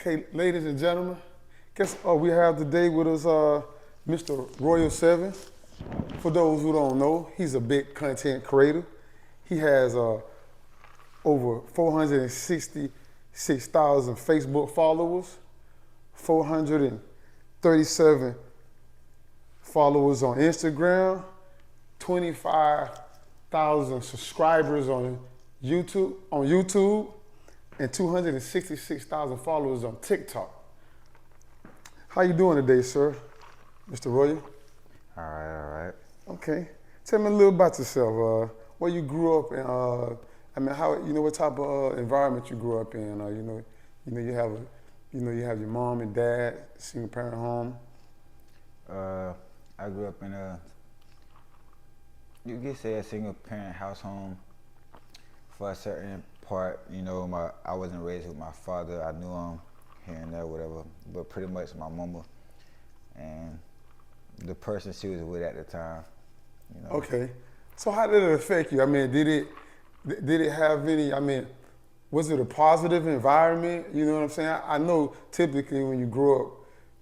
Okay, ladies and gentlemen, guess we have today with us Mr. Royal 7. For those who don't know, he's a big content creator. He has over 466,000 Facebook followers, 437 followers on Instagram, 25,000 subscribers on YouTube, and 266,000 followers on TikTok. How you doing today, sir, Mr. Royal? All right. Okay. Tell me a little about yourself. Where you grew up, and how what type of environment you grew up in. You have your mom and dad, single parent home. I grew up in you could say a single parent house home. For a certain part, I wasn't raised with my father. I knew him here and there, whatever. But pretty much my mama and the person she was with at the time. Okay. So how did it affect you? I mean, did it have any? I mean, was it a positive environment? You know what I'm saying? I know typically when you grow up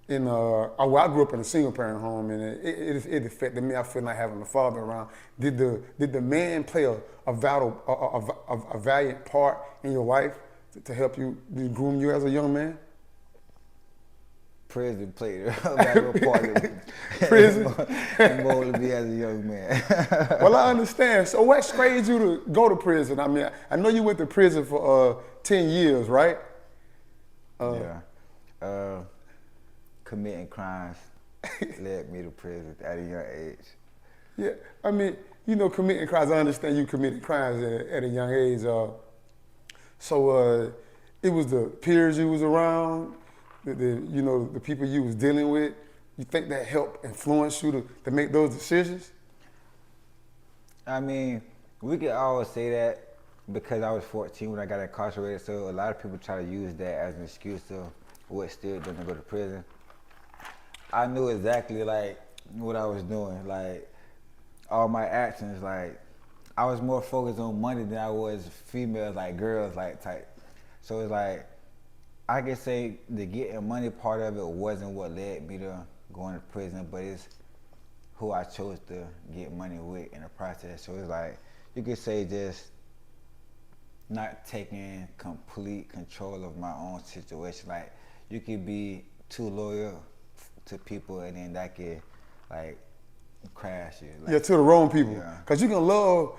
in I grew up in a single parent home, and it affected me. I feel like having a father around. Did the man play a valiant part in your life to help you groom you as a young man? Prison played a valuable part in Prison molded me as a young man. Well, I understand. So what scraped you to go to prison? I mean, I know you went to prison for 10 years, right? Yeah. Committing crimes led me to prison at a young age. Yeah, I mean, committing crimes. I understand you committed crimes at a young age. So it was the peers you was around, the people you was dealing with. You think that helped influence you to make those decisions? I mean, we could always say that because I was 14 when I got incarcerated. So a lot of people try to use that as an excuse to what steered them to go to prison. I knew exactly what I was doing, all my actions, I was more focused on money than I was females, girls, type. So it's I could say the getting money part of it wasn't what led me to going to prison, but it's who I chose to get money with in the process. So it's you could say just not taking complete control of my own situation. You could be too loyal to people, and then that could crash you. Yeah, to the wrong people. Yeah. Cause you can love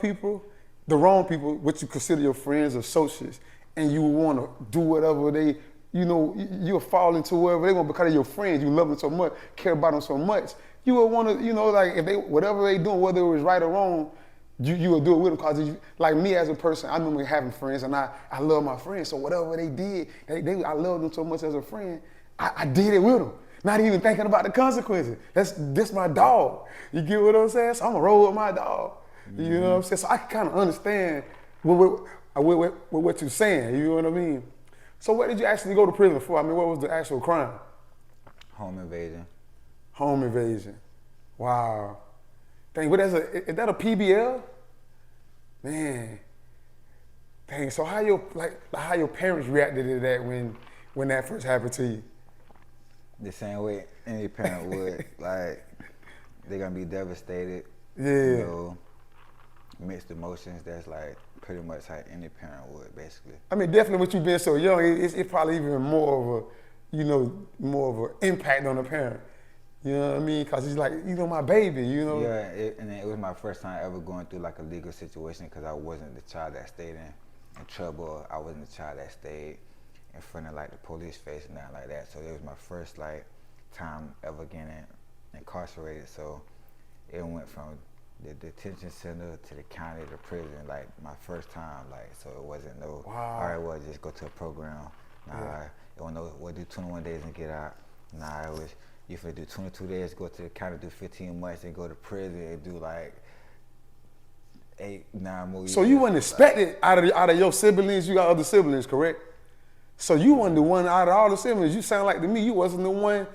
people, the wrong people, what you consider your friends or associates, and you want to do whatever they, you'll fall into whatever they want because of your friends. You love them so much, care about them so much. You will want to, if they whatever they doing, whether it was right or wrong, you will do it with them. Cause me as a person, I remember having friends, and I love my friends. So whatever they did, I love them so much as a friend. I did it with them, not even thinking about the consequences. That's my dog. You get what I'm saying? So I'm gonna roll with my dog. Mm-hmm. You know what I'm saying? So I can kind of understand what you're saying. You know what I mean? So what did you actually go to prison for? I mean, what was the actual crime? Home invasion. Home invasion. Wow. Dang, is that a PBL? Man. Dang. So how your parents reacted to that when that first happened to you? The same way any parent would. They're gonna be devastated. Yeah. Mixed emotions. That's pretty much how any parent would, basically. I mean, definitely with you being so young, it's probably even more of an impact on the parent. You know what I mean? Cause he's my baby. Yeah, and it was my first time ever going through a legal situation because I wasn't the child that stayed in trouble. I wasn't the child that stayed in front of the police face and nothing like that. So it was my first time ever getting incarcerated. So it went from the detention center to the county to prison, my first time. So it wasn't no, wow. All right, well, just go to a program. Nah, yeah. It wasn't no, we'll do 21 days and get out. Nah, it was, you finna do 22 days, go to the county, do 15 months, and go to prison and do 8, 9 more years. So you wasn't expected out of your siblings. You got other siblings, correct? So you wasn't the one out of all the siblings. You sound like to me you wasn't the one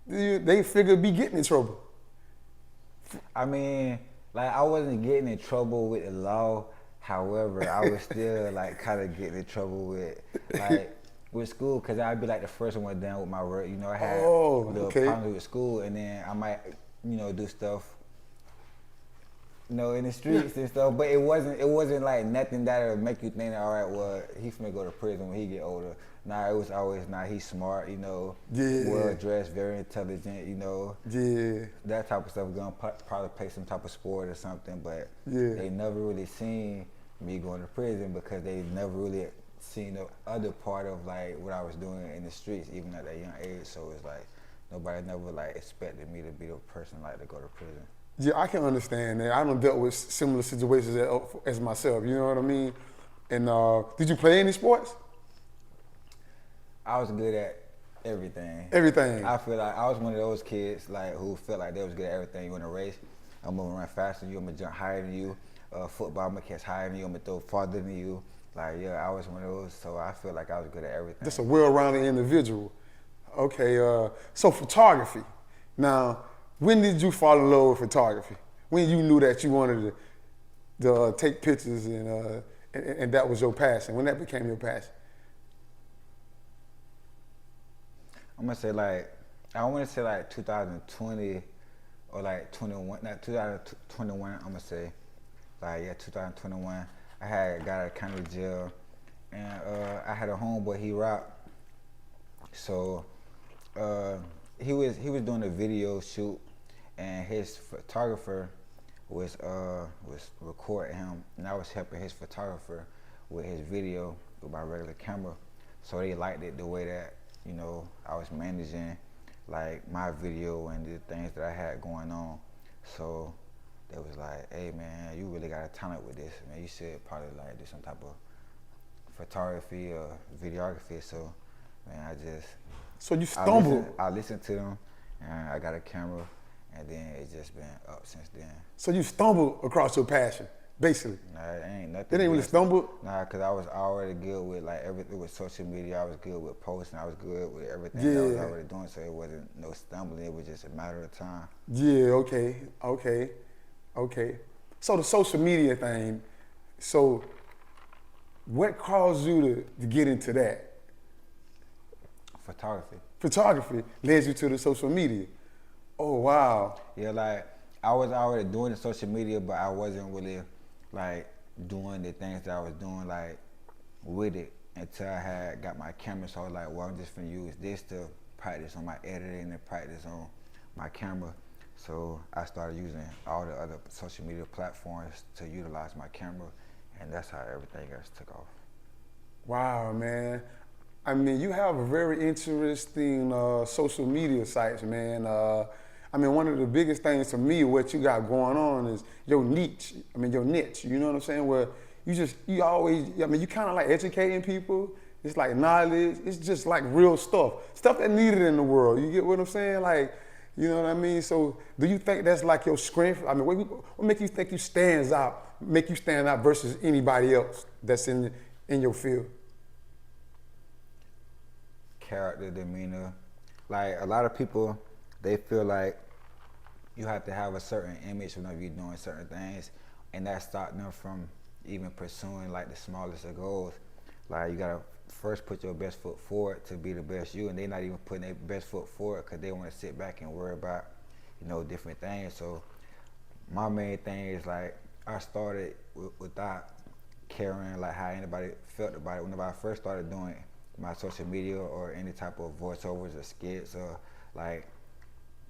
they figured be getting in trouble. I mean, I wasn't getting in trouble with the law. However, I was still kind of getting in trouble with with school, cause I'd be like the first one done with my work. You know, I had Oh, little okay. problems with school, and then I might, do stuff, in the streets and stuff. But it wasn't like nothing that would make you think, all right, well, he's finna go to prison when he get older. Nah, it was always, he's smart, Yeah. well dressed, very intelligent, Yeah. that type of stuff. Gonna probably play some type of sport or something, but Yeah. they never really seen me going to prison because they never really seen the other part of like what I was doing in the streets, even at that young age. So it's like nobody never like expected me to be the person like to go to prison. Yeah, I can understand that. I done dealt with similar situations as myself. You know what I mean? And did you play any sports? I was good at everything. Everything. I feel like I was one of those kids like who felt like they was good at everything. You in a race, I'm gonna run faster than you, I'm gonna jump higher than you. Football, I'm gonna catch higher than you, I'm gonna throw farther than you. Like, yeah, I was one of those, so I feel like I was good at everything. Just a well-rounded individual. Okay, so photography. Now, when did you fall in love with photography? When you knew that you wanted to take pictures and that was your passion? When that became your passion? I'm gonna say I want to say like 2020 or like 21, not 2021. I'm gonna say, 2021. I had got out of county jail, and I had a homeboy. He rapped, so he was doing a video shoot, and his photographer was recording him, and I was helping his photographer with his video with my regular camera. So they liked it the way that I was managing like my video and the things that I had going on. So they was like, hey man, you really got a talent with this, man. You should probably like do some type of photography or videography. So man, So you stumbled. I listened to them, and I got a camera, and then it's just been up since then. So you stumbled across your passion, basically. Nah, it ain't nothing. It ain't really stumbled? Nah, cause I was already good with like everything with social media. I was good with posting. I was good with everything that I was already doing. So it wasn't no stumbling. It was just a matter of time. Yeah, okay. So the social media thing, so what caused you to get into that? Photography. Photography led you to the social media. Oh, wow. Yeah, like I was already doing the social media, but I wasn't really like doing the things that I was doing like with it until I had got my camera. So I was like, well, I'm just gonna use this to practice on my editing and practice on my camera. So I started using all the other social media platforms to utilize my camera, and that's how everything else took off. Wow, man. I mean, you have a very interesting social media sites, man. I mean, one of the biggest things to me, what you got going on is your niche. I mean, your niche, you know what I'm saying? Where you always, I mean, you kind of like educating people. It's like knowledge. It's just like real stuff that needed in the world. You get what I'm saying? Like, you know what I mean? So do you think that's like your strength? I mean, what make you think make you stand out versus anybody else that's in your field? Character, demeanor. Like a lot of people, they feel like you have to have a certain image whenever you're doing certain things, and that stops them from even pursuing like the smallest of goals. Like you gotta first put your best foot forward to be the best you, and they're not even putting their best foot forward because they want to sit back and worry about different things. So my main thing is like I started without caring like how anybody felt about it. Whenever I first started doing my social media or any type of voiceovers or skits, or like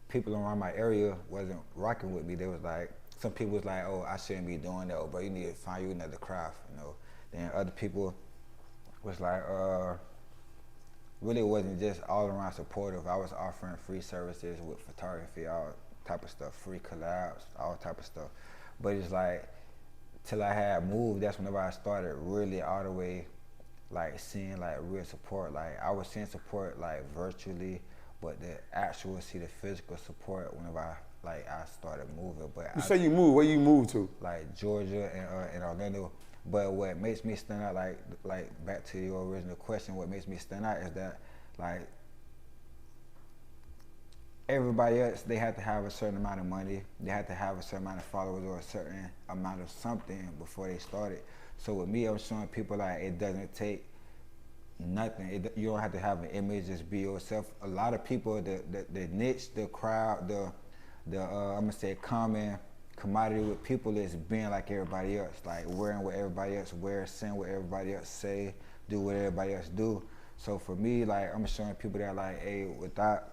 people around my area wasn't rocking with me. They was like, some people was like, oh, I shouldn't be doing that, oh, bro, you need to find you another craft, Then other people was like, really wasn't just all around supportive. I was offering free services with photography, all type of stuff, free collabs, all type of stuff. But it's like, till I had moved, that's whenever I started really all the way like seeing like real support. Like I was seeing support like virtually, but the actual the physical support whenever I started moving. But you say you moved, where you moved to? Like Georgia and Orlando. But what makes me stand out, like back to your original question, what makes me stand out is that like everybody else, they had to have a certain amount of money, they had to have a certain amount of followers or a certain amount of something before they started. So with me, I'm showing people like it doesn't take nothing. You don't have to have an image. Just be yourself. A lot of people, the niche, the crowd, I'm gonna say common commodity with people is being like everybody else, like wearing what everybody else wears, saying what everybody else say, do what everybody else do. So for me, like I'm showing people that like, hey, without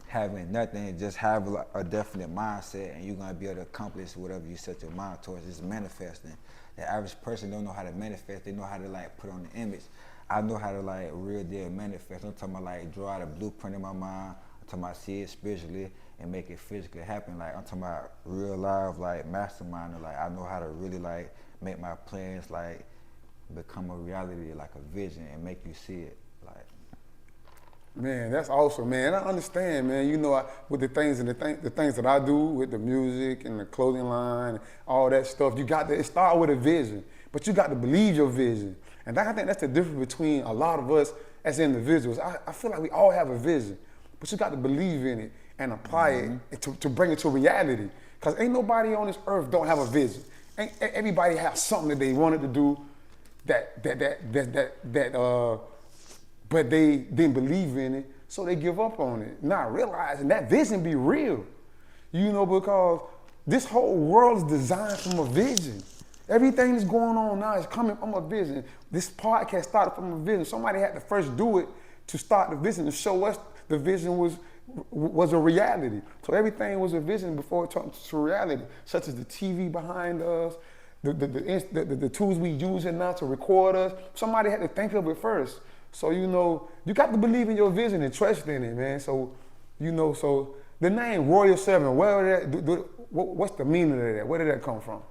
having nothing, just have a definite mindset, and you're gonna be able to accomplish whatever you set your mind towards. It's manifesting. The average person don't know how to manifest. They know how to like put on the image. I know how to like real deal manifest. I'm talking about like draw out a blueprint in my mind. I'm talking about see it spiritually and make it physically happen. Like I'm talking about real life like mastermind. Like I know how to really like make my plans like become a reality, like a vision, and make you see it. Like, man, that's awesome, man. I understand, man. You know, with the things and the things that I do with the music and the clothing line, and all that stuff, it start with a vision, but you got to believe your vision. And I think that's the difference between a lot of us as individuals. I feel like we all have a vision, but you got to believe in it and apply it to bring it to reality. Because ain't nobody on this earth don't have a vision. Everybody has something that they wanted to do but they didn't believe in it, so they give up on it. Not realizing that vision be real. You know, because this whole world is designed from a vision. Everything that's going on now is coming from a vision. This podcast started from a vision. Somebody had to first do it to start the vision, to show us the vision was a reality. So everything was a vision before it turned to reality, such as the TV behind us, the tools we using now to record us. Somebody had to think of it first. So, you know, you got to believe in your vision and trust in it, man. So, you know, so the name Royal 7, what's the meaning of that? Where did that come from?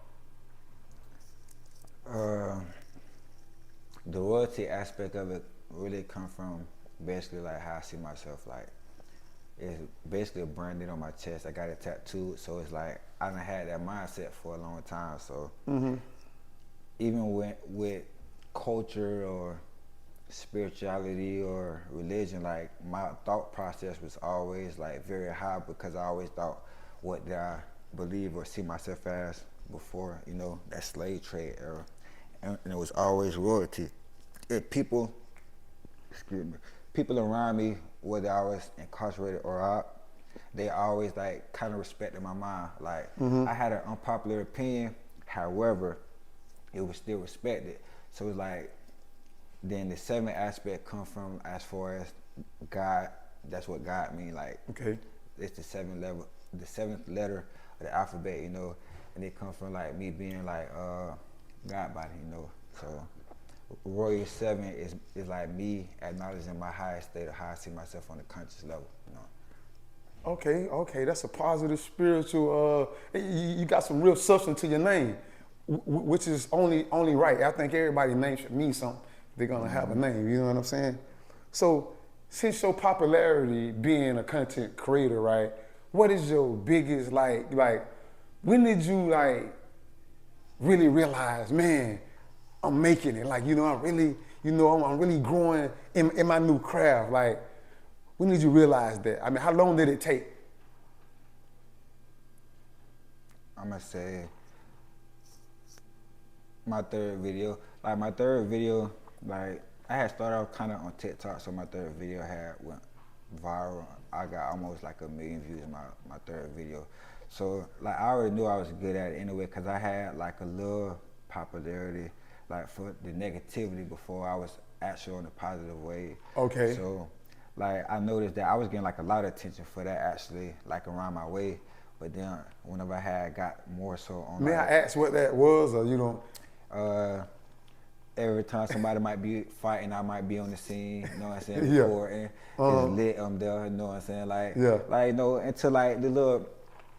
The royalty aspect of it really come from basically like how I see myself. Like, it's basically a branding on my chest. I got it tattooed, so it's like I done had that mindset for a long time. So even with culture or spirituality or religion, like my thought process was always like very high, because I always thought, what did I believe or see myself as before, you know, that slave trade era. And it was always royalty. People around me, whether I was incarcerated or out, they always like kind of respected my mind. Like I had an unpopular opinion, however, it was still respected. So it's like, then the 7 aspect come from as far as God. That's what God mean. Like, okay, it's the 7th letter of the alphabet, you know, and it comes from like me being like God body, you know. So Royal 7 is like me acknowledging my highest state of how I see myself on a conscious level, you know. Okay, that's a positive spiritual. You got some real substance to your name, which is only right. I think everybody's name should mean something. They're gonna have a name, you know what I'm saying? So since your popularity being a content creator, right, what is your biggest, like when did you like really realize, man, I'm making it? Like, you know, I'm really growing in my new craft. Like, when did you realize that? I mean, how long did it take? I'm gonna say my third video. Like my third video, like I had started off kind of on TikTok, so my third video went viral. I got almost like 1 million views in my third video. So like I already knew I was good at it anyway, because I had like a little popularity like for the negativity before I was actually on the positive way. Okay. So like I noticed that I was getting like a lot of attention for that actually, like around my way. But then whenever I got more so on, may I ask what that was, or you don't? Every time somebody might be fighting, I might be on the scene, you know what I'm saying? Recording, it's lit, I'm there, you know what I'm saying? Like, like, you know, into like the little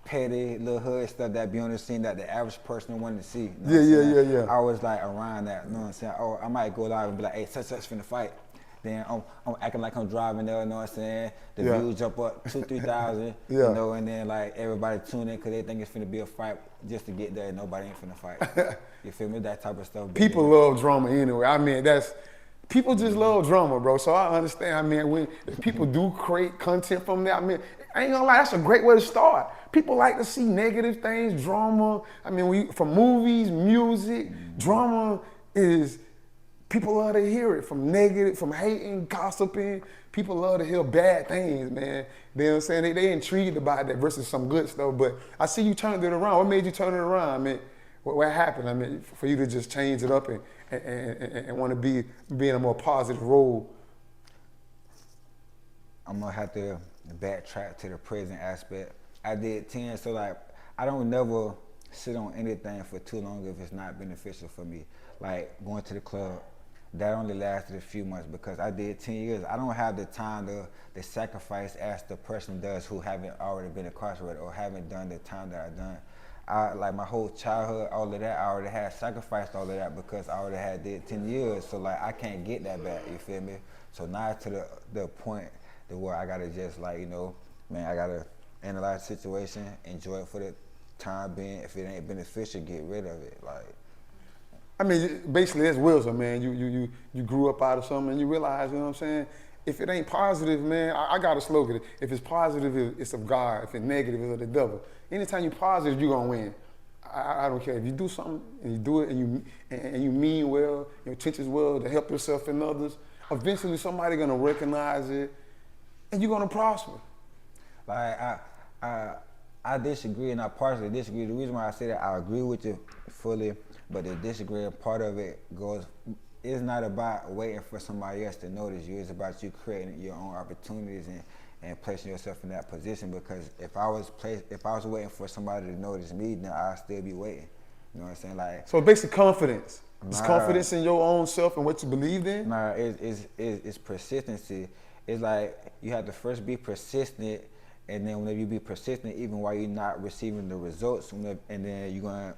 petty, little hood stuff that be on the scene that the average person wanted to see. You know yeah. I was like around that, you know what I'm saying? Or I might go live and be like, hey, such finna fight. Then I'm acting like I'm driving there, you know what I'm saying? The views jump up 2,000-3,000, you know, and then like everybody tune in because they think it's finna be a fight just to get there, and nobody ain't finna fight. You feel me? That type of stuff. People love drama anyway. I mean, people just love drama, bro. So I understand. I mean, when people do create content from that, I mean, I ain't gonna lie, that's a great way to start. People like to see negative things, drama. I mean, from movies, music, drama is people love to hear it from negative, from hating, gossiping. People love to hear bad things, man. You know what I'm saying? They intrigued about that versus some good stuff. But I see you turned it around. What made you turn it around? I mean, what happened? I mean, for you to just change it up and want to be in a more positive role. I'm gonna have to backtrack to the present aspect. I did 10, so like I don't never sit on anything for too long if it's not beneficial for me. Like going to the club, that only lasted a few months because I did 10 years. I don't have the time to sacrifice as the person does who haven't already been incarcerated or haven't done the time that I've done. Like my whole childhood, all of that, I already had sacrificed all of that because I already had did 10 years. So like I can't get that back, you feel me? So now to the point where I gotta just like, you know, man, I gotta analyze the situation, enjoy it for the time being. If it ain't beneficial, get rid of it. Like, I mean, basically that's wisdom, man. You grew up out of something and you realize, you know what I'm saying? If it ain't positive, man, I got a slogan. If it's positive, it's of God. If it's negative, it's of the devil. Anytime you're positive, you're gonna win. I don't care. If you do something and you do it and you mean well, your intentions well to help yourself and others, eventually somebody gonna recognize it and you're gonna prosper. Like I disagree and I partially disagree. The reason why I say that I agree with you fully, but the disagreeing part of it goes, it's not about waiting for somebody else to notice you. It's about you creating your own opportunities and placing yourself in that position. Because if I was waiting for somebody to notice me, then I'd still be waiting. You know what I'm saying? Like, so basically confidence. It's confidence in your own self and what you believe in? Nah, it's persistency. It's like you have to first be persistent, and then whenever you be persistent, even while you're not receiving the results, and then you're gonna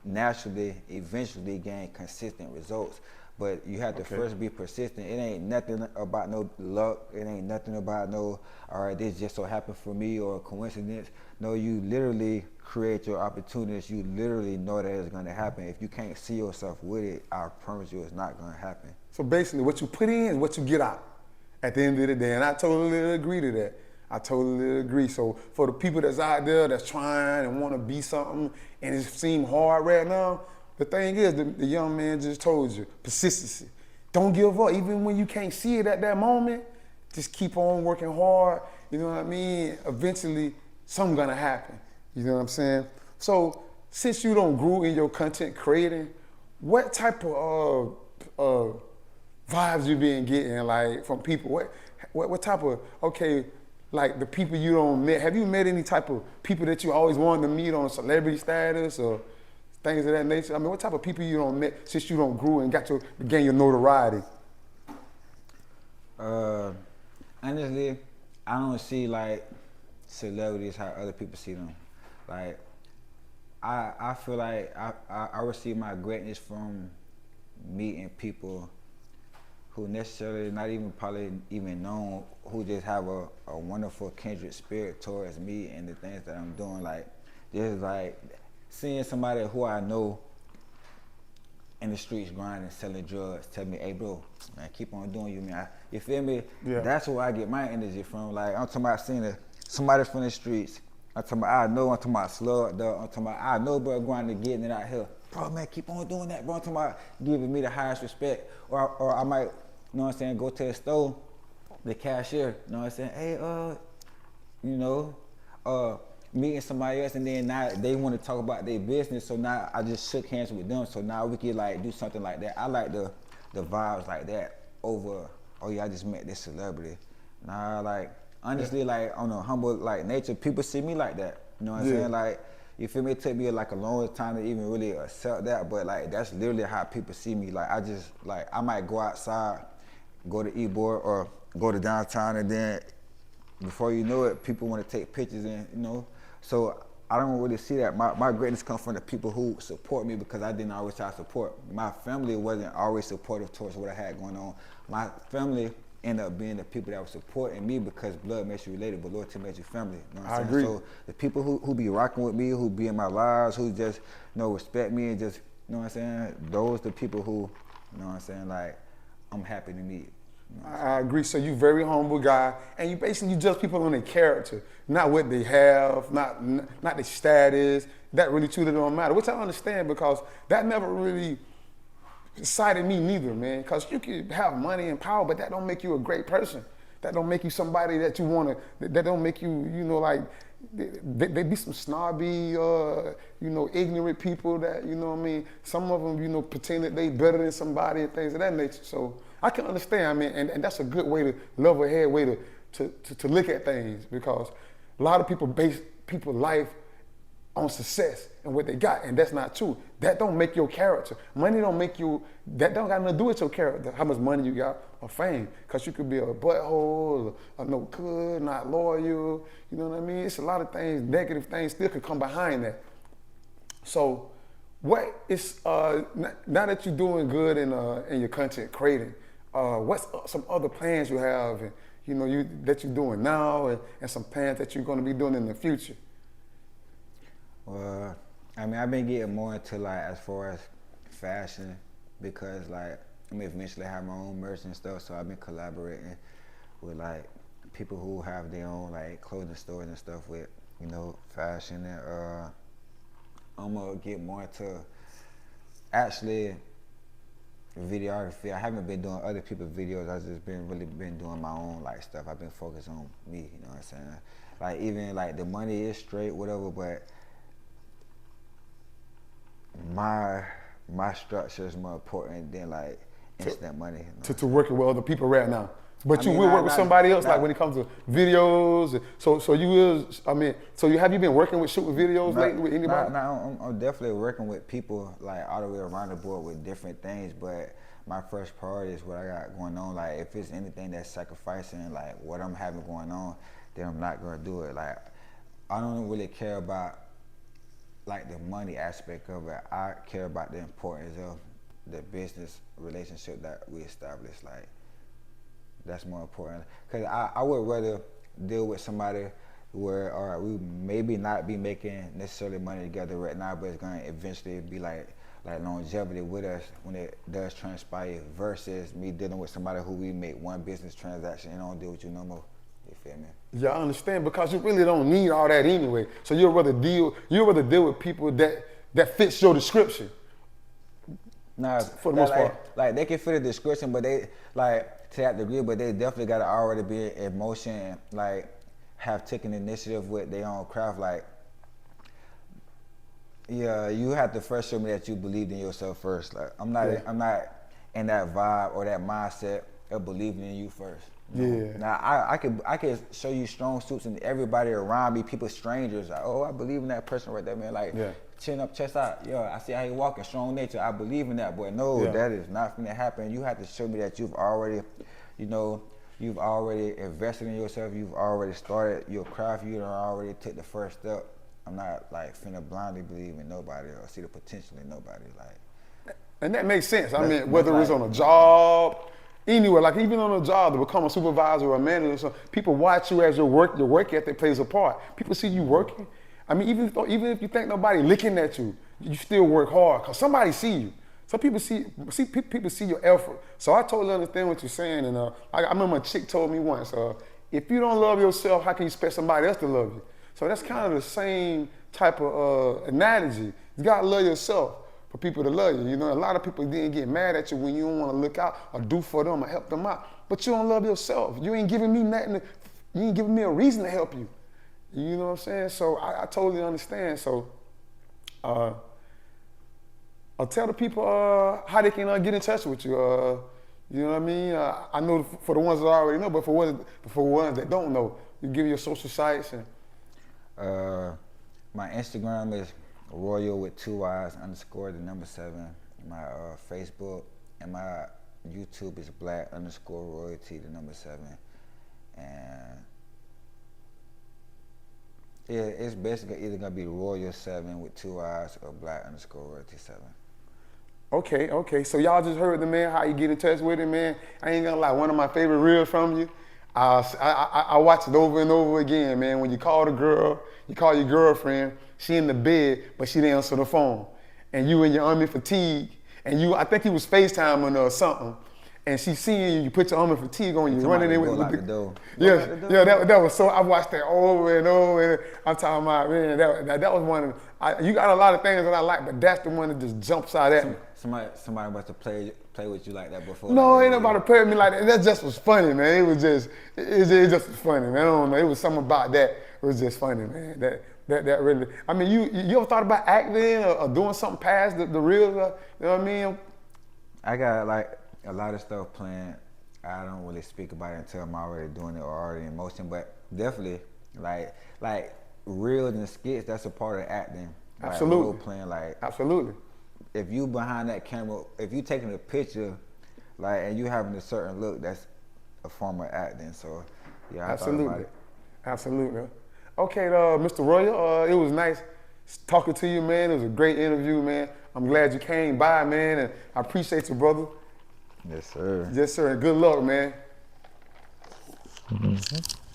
naturally, eventually gain consistent results. But you have to first be persistent. It ain't nothing about no luck. It ain't nothing about no, all right, this just so happened for me or a coincidence. No, you literally create your opportunities. You literally know that it's gonna happen. If you can't see yourself with it, I promise you it's not gonna happen. So basically what you put in is what you get out at the end of the day. And I totally agree to that. I totally agree. So for the people that's out there that's trying and want to be something and it seems hard right now, the thing is, the young man just told you, persistency. Don't give up. Even when you can't see it at that moment, just keep on working hard. You know what I mean? Eventually, something's gonna happen. You know what I'm saying? So since you don't grew in your content creating, what type of vibes you been getting like from people? What type of, okay, like the people you don't met, have you met any type of people that you always wanted to meet on celebrity status or things of that nature? I mean, what type of people you don't met since you don't grew and gain your notoriety? Honestly, I don't see like celebrities how other people see them. Like, I feel like I receive my greatness from meeting people who necessarily not even probably even known, who just have a wonderful kindred spirit towards me and the things that I'm doing. Like, just like seeing somebody who I know in the streets grinding, selling drugs, tell me, hey bro, man, keep on doing you, man. You feel me? Yeah. That's where I get my energy from. Like, I'm talking about seeing somebody from the streets. I'm talking about, I'm talking about slug, dog. I'm talking about, I know bro grinding, getting it out here. Bro, man, keep on doing that, bro. I'm talking about giving me the highest respect. Or I might, you know what I'm saying, go to the store, the cashier, you know what I'm saying, hey, you know, meeting somebody else, and then now they want to talk about their business, so now I just shook hands with them, so now we can like do something like that. I like the vibes like that over, oh yeah, I just met this celebrity. Nah, like, honestly, like on a humble like nature, people see me like that, you know what I'm saying? Like, you feel me? It took me like a long time to even really accept that, but like that's literally how people see me. Like, I just, like, I might go outside, go to E-board or go to downtown, and then before you know it, people want to take pictures, and you know. So I don't really see that. My greatness comes from the people who support me, because I didn't always have support. My family wasn't always supportive towards what I had going on. My family ended up being the people that were supporting me, because blood makes you related, but loyalty makes you family. You know what I'm saying? So the people who be rocking with me, who be in my lives, who just, you know, respect me and just, you know what I'm saying? Those the people who, you know what I'm saying, like, I'm happy to meet. You know, I agree. So you very humble guy, and you basically judge people on their character, not what they have, not their status. That really truly don't matter, which I understand, because that never really sided me neither, man. Because you can have money and power, but that don't make you a great person. That don't make you somebody that you want to, that don't make you, you know, like, they be some snobby, you know, ignorant people that, you know what I mean? Some of them, you know, pretend that they better than somebody and things of that nature. So I can understand, I mean, and that's a good way to, level-head way to look at things, because a lot of people base people's life on success and what they got, and that's not true. That don't make your character. Money don't make you, that don't got nothing to do with your character, how much money you got or fame, because you could be a butthole, or no good, not loyal, you know what I mean? It's a lot of things, negative things still could come behind that. So what is, now that you're doing good in your content creating, what's some other plans you have, and, you know, that you're doing now, and some plans that you're going to be doing in the future? Well, I mean, I've been getting more into, like, as far as fashion, because, like, I'm eventually have my own merch and stuff, so I've been collaborating with, like, people who have their own, like, clothing stores and stuff with, you know, fashion, and I'm gonna get more into actually videography. I haven't been doing other people's videos. I've just been doing my own, like, stuff. I've been focused on me, you know what I'm saying? Like, even, like, the money is straight, whatever, but my structure is more important than, like, instant money. You know? To working with other people right now. But you mean, will work with somebody else, like when it comes to videos. So you is, I mean, so have you been working with shooting videos lately with anybody? I'm definitely working with people, like, all the way around the board with different things, but my first priority is what I got going on. Like, if it's anything that's sacrificing, like, what I'm having going on, then I'm not gonna do it. Like, I don't really care about, like, the money aspect of it. I care about the importance of the business relationship that we establish. Like, that's more important. Cause I would rather deal with somebody where, all right, we maybe not be making necessarily money together right now, but it's gonna eventually be like longevity with us when it does transpire, versus me dealing with somebody who we make one business transaction and don't deal with you no more. You feel me? Yeah, I understand, because you really don't need all that anyway. So you'd rather deal with people that fits your description. Nah, for the most part. Like, they can fit a description, but they, like, to that degree, but they definitely gotta already be in motion and, like, have taken initiative with their own craft. Like, yeah, you have to first show me that you believed in yourself first. Like, I'm not in that vibe or that mindset of believing in you first. You know? Yeah. Now I could show you strong suits and everybody around me, people, strangers, like, oh, I believe in that person right there, man. Like, yeah. Chin up, chest out. Yo, I see how you walking, strong nature. I believe in that, boy. No, yeah. That is not gonna happen. You have to show me that you've already, you know, you've already invested in yourself. You've already started your craft. You done already took the first step. I'm not, like, finna blindly believe in nobody or see the potential in nobody. Like, and that makes sense. I mean, whether it's on a job, anywhere, like even on a job to become a supervisor or a manager or something, people watch you as your work ethic plays a part. People see you working. I mean, even if you think nobody looking at you, you still work hard because somebody see you. So people see your effort. So I totally understand what you're saying. And I remember a chick told me once, if you don't love yourself, how can you expect somebody else to love you? So that's kind of the same type of analogy. You gotta love yourself for people to love you. You know, a lot of people didn't get mad at you when you don't want to look out or do for them or help them out. But you don't love yourself. You ain't giving me nothing. You ain't giving me a reason to help you. You know what I'm saying? So I totally understand. So I'll tell the people how they can get in touch with you. You know what I mean? I know for the ones that already know, but for ones that don't know, you give your social sites. And my Instagram is royal with 2 Y's _ the number 7. My Facebook and my YouTube is black _ royalty the number 7. And yeah, it's basically either gonna be royal 7 with 2 Y's or black _ royalty 7. Okay. So y'all just heard the man, how you get in touch with him, man. I ain't gonna lie, one of my favorite reels from you. I watch it over and over again, man. When you call the girl, you call your girlfriend, she in the bed, but she didn't answer the phone. And you in your army fatigue, and I think he was FaceTiming her or something. And she seeing you put your army fatigue on, you running in with the door. Yeah, that was so, I watched that over and over, and I'm talking about, man, that was one of, you got a lot of things that I like, but that's the one that just jumps out at me. somebody must have play with you like that before. No, like ain't that, nobody played me like that. That just was funny, man. It was just, it just was funny, man. I don't know. It was something about that. It was just funny, man. That really. I mean, you ever thought about acting or doing something past the real? You know what I mean? I got like a lot of stuff planned. I don't really speak about it until I'm already doing it or already in motion. But definitely, like reels and skits. That's a part of acting. Absolutely. Like role playing, like Absolutely. if you behind that camera, if you taking a picture, like and you having a certain look, that's a form of acting. So yeah, I thought about it. Absolutely. Okay, Mr. Royal, it was nice talking to you, man. It was a great interview, man. I'm glad you came by, man, and I appreciate you, brother. Yes, sir. Yes, sir, and good luck, man. Mm-hmm.